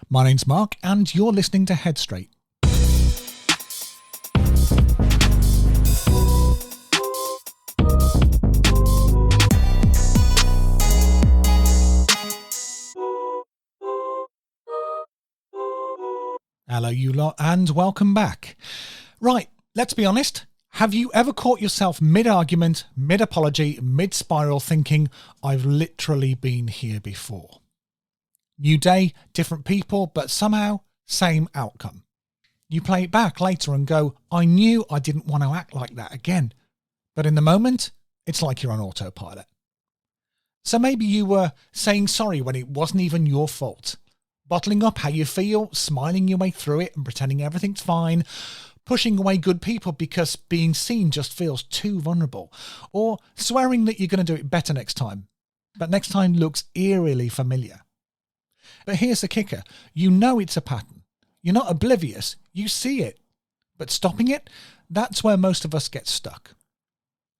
My name's Mark and you're listening to Headstraight. Hello you lot and welcome back. Right, let's be honest. Have you ever caught yourself mid-argument, mid-apology, mid-spiral thinking, I've literally been here before? New day, different people, but somehow same outcome. You play it back later and go, I knew I didn't want to act like that again. But in the moment, it's like you're on autopilot. So maybe you were saying sorry when it wasn't even your fault. Bottling up how you feel, smiling your way through it and pretending everything's fine. Pushing away good people because being seen just feels too vulnerable. Or swearing that you're going to do it better next time. But next time looks eerily familiar. But here's the kicker. You know it's a pattern. You're not oblivious. You see it. But stopping it, that's where most of us get stuck.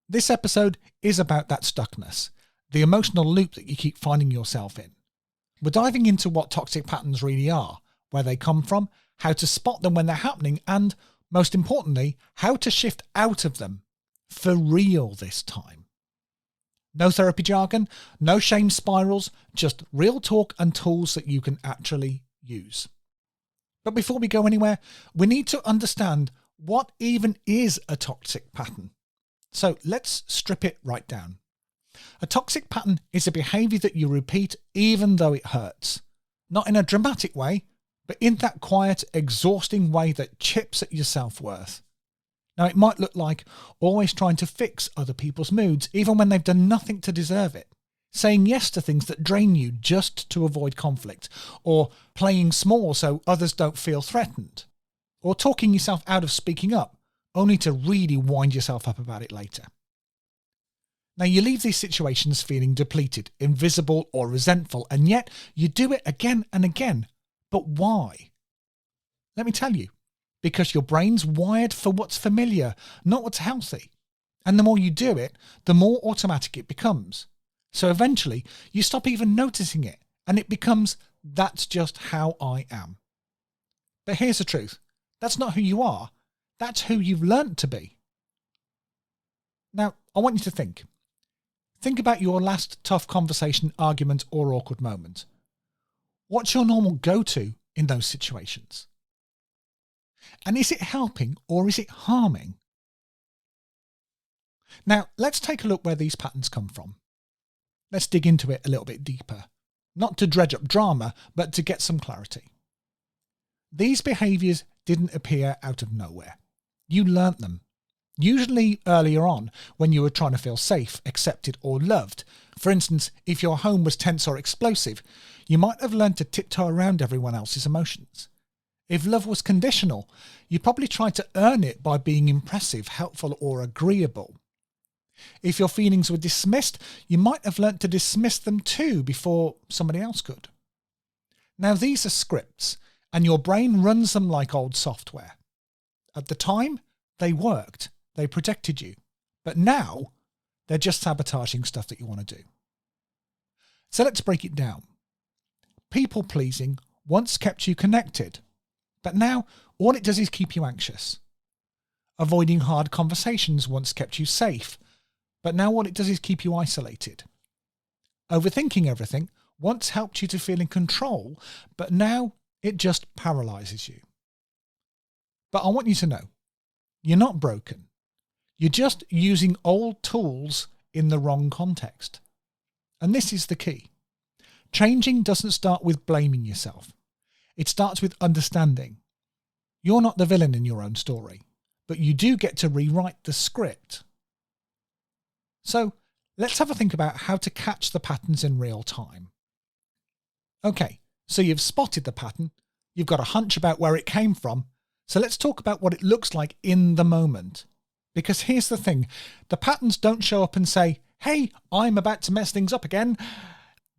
This episode is about that stuckness. The emotional loop that you keep finding yourself in. We're diving into what toxic patterns really are, where they come from, how to spot them when they're happening, and, most importantly, how to shift out of them. For real this time. No therapy jargon, no shame spirals, just real talk and tools that you can actually use. But before we go anywhere, we need to understand what even is a toxic pattern. So let's strip it right down. A toxic pattern is a behaviour that you repeat even though it hurts. Not in a dramatic way, but in that quiet, exhausting way that chips at your self-worth. Now it might look like always trying to fix other people's moods, even when they've done nothing to deserve it. Saying yes to things that drain you just to avoid conflict. Or playing small so others don't feel threatened. Or talking yourself out of speaking up, only to really wind yourself up about it later. Now you leave these situations feeling depleted, invisible or resentful, and yet you do it again and again. But why? Let me tell you. Because your brain's wired for what's familiar, not what's healthy. And the more you do it, the more automatic it becomes. So eventually you stop even noticing it, and it becomes, that's just how I am. But here's the truth. That's not who you are. That's who you've learnt to be. Now, I want you to think. Think about your last tough conversation, argument, or awkward moment. What's your normal go-to in those situations? And is it helping or is it harming? Now, let's take a look where these patterns come from. Let's dig into it a little bit deeper. Not to dredge up drama, but to get some clarity. These behaviours didn't appear out of nowhere. You learnt them. Usually earlier on, when you were trying to feel safe, accepted or loved. For instance, if your home was tense or explosive, you might have learned to tiptoe around everyone else's emotions. If love was conditional, you probably tried to earn it by being impressive, helpful or agreeable. If your feelings were dismissed, you might have learnt to dismiss them too before somebody else could. Now these are scripts, and your brain runs them like old software. At the time, they worked. They protected you. But now, they're just sabotaging stuff that you want to do. So let's break it down. People-pleasing once kept you connected. But now, all it does is keep you anxious. Avoiding hard conversations once kept you safe. But now all it does is keep you isolated. Overthinking everything once helped you to feel in control. But now, it just paralyzes you. But I want you to know, you're not broken. You're just using old tools in the wrong context. And this is the key. Changing doesn't start with blaming yourself. It starts with understanding. You're not the villain in your own story, but you do get to rewrite the script. So let's have a think about how to catch the patterns in real time. Okay, so you've spotted the pattern. You've got a hunch about where it came from. So let's talk about what it looks like in the moment. Because here's the thing, the patterns don't show up and say, hey, I'm about to mess things up again.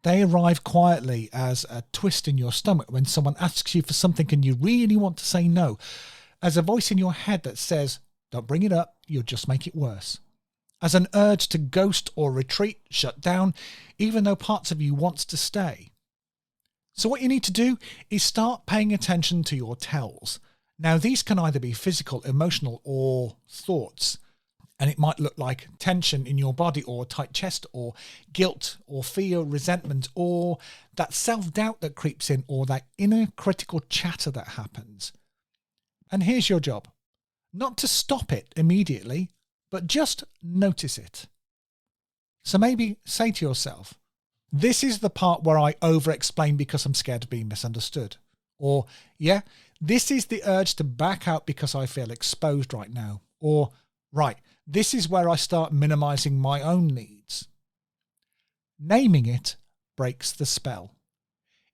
They arrive quietly as a twist in your stomach when someone asks you for something and you really want to say no. As a voice in your head that says, don't bring it up, you'll just make it worse. As an urge to ghost or retreat, shut down, even though parts of you wants to stay. So what you need to do is start paying attention to your tells. Now, these can either be physical, emotional, or thoughts. And it might look like tension in your body, or tight chest, or guilt, or fear, resentment, or that self-doubt that creeps in, or that inner critical chatter that happens. And here's your job. Not to stop it immediately, but just notice it. So maybe say to yourself, this is the part where I over-explain because I'm scared of being misunderstood. Or, yeah, this is the urge to back out because I feel exposed right now. Or, right, this is where I start minimizing my own needs. Naming it breaks the spell.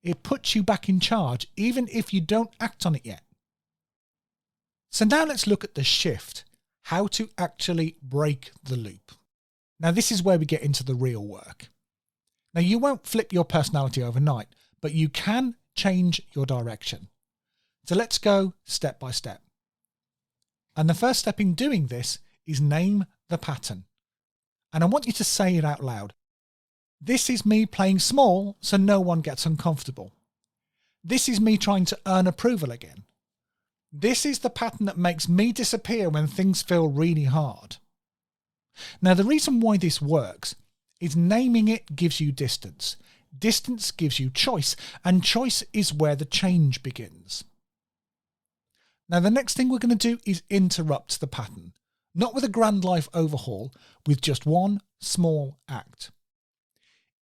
It puts you back in charge, even if you don't act on it yet. So now let's look at the shift, how to actually break the loop. Now, this is where we get into the real work. Now, you won't flip your personality overnight, but you can change your direction. So let's go step by step. And the first step in doing this is name the pattern. And I want you to say it out loud. This is me playing small so no one gets uncomfortable. This is me trying to earn approval again. This is the pattern that makes me disappear when things feel really hard. Now, the reason why this works is naming it gives you distance. Distance gives you choice, and choice is where the change begins. Now, the next thing we're going to do is interrupt the pattern, not with a grand life overhaul, with just one small act.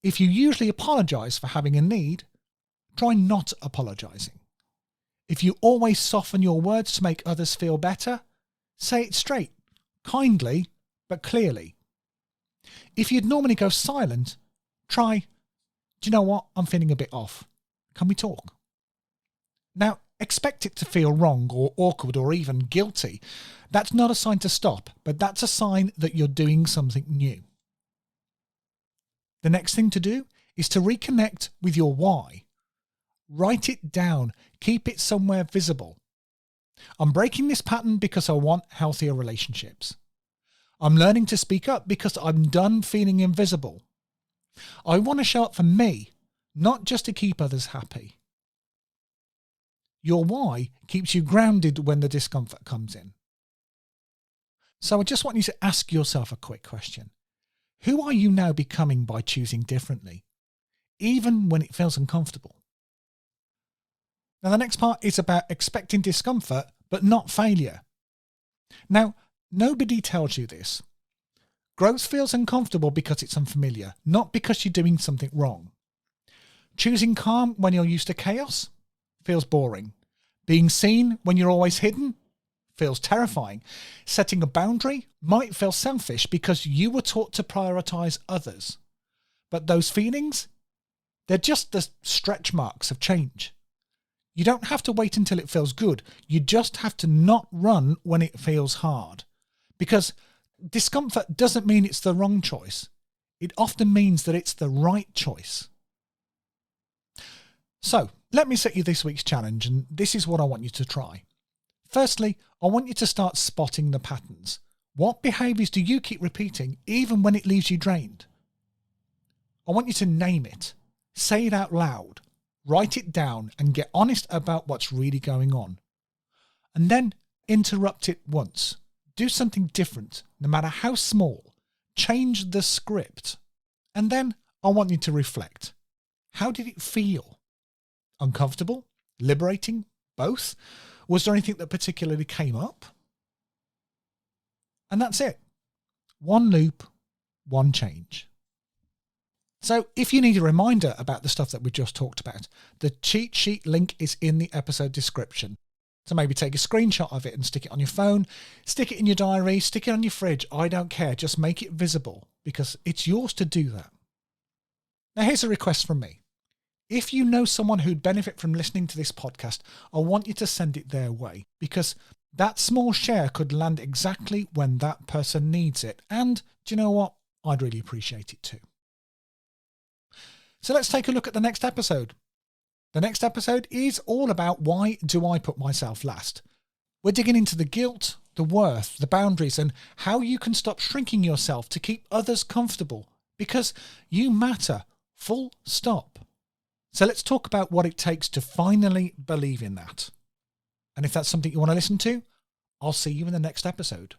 If you usually apologize for having a need, try not apologizing. If you always soften your words to make others feel better, say it straight, kindly, but clearly. If you'd normally go silent, try, do you know what? I'm feeling a bit off. Can we talk? Now, expect it to feel wrong or awkward or even guilty. That's not a sign to stop, but that's a sign that you're doing something new. The next thing to do is to reconnect with your why. Write it down. Keep it somewhere visible. I'm breaking this pattern because I want healthier relationships. I'm learning to speak up because I'm done feeling invisible. I want to show up for me, not just to keep others happy. Your why keeps you grounded when the discomfort comes in. So I just want you to ask yourself a quick question. Who are you now becoming by choosing differently, even when it feels uncomfortable? Now, the next part is about expecting discomfort, but not failure. Now, nobody tells you this. Growth feels uncomfortable because it's unfamiliar, not because you're doing something wrong. Choosing calm when you're used to chaos feels boring. Being seen when you're always hidden feels terrifying. Setting a boundary might feel selfish because you were taught to prioritize others. But those feelings, they're just the stretch marks of change. You don't have to wait until it feels good. You just have to not run when it feels hard. Because discomfort doesn't mean it's the wrong choice. It often means that it's the right choice. So, let me set you this week's challenge, and this is what I want you to try. Firstly, I want you to start spotting the patterns. What behaviours do you keep repeating even when it leaves you drained? I want you to name it. Say it out loud. Write it down and get honest about what's really going on. And then interrupt it once. Do something different, no matter how small. Change the script. And then I want you to reflect. How did it feel? Uncomfortable? Liberating? Both? Was there anything that particularly came up? And that's it. One loop, one change. So if you need a reminder about the stuff that we just talked about, the cheat sheet link is in the episode description. So maybe take a screenshot of it and stick it on your phone, stick it in your diary, stick it on your fridge. I don't care. Just make it visible because it's yours to do that. Now here's a request from me. If you know someone who'd benefit from listening to this podcast, I want you to send it their way because that small share could land exactly when that person needs it. And do you know what? I'd really appreciate it too. So let's take a look at the next episode. The next episode is all about why do I put myself last? We're digging into the guilt, the worth, the boundaries, and how you can stop shrinking yourself to keep others comfortable because you matter, full stop. So let's talk about what it takes to finally believe in that. And if that's something you want to listen to, I'll see you in the next episode.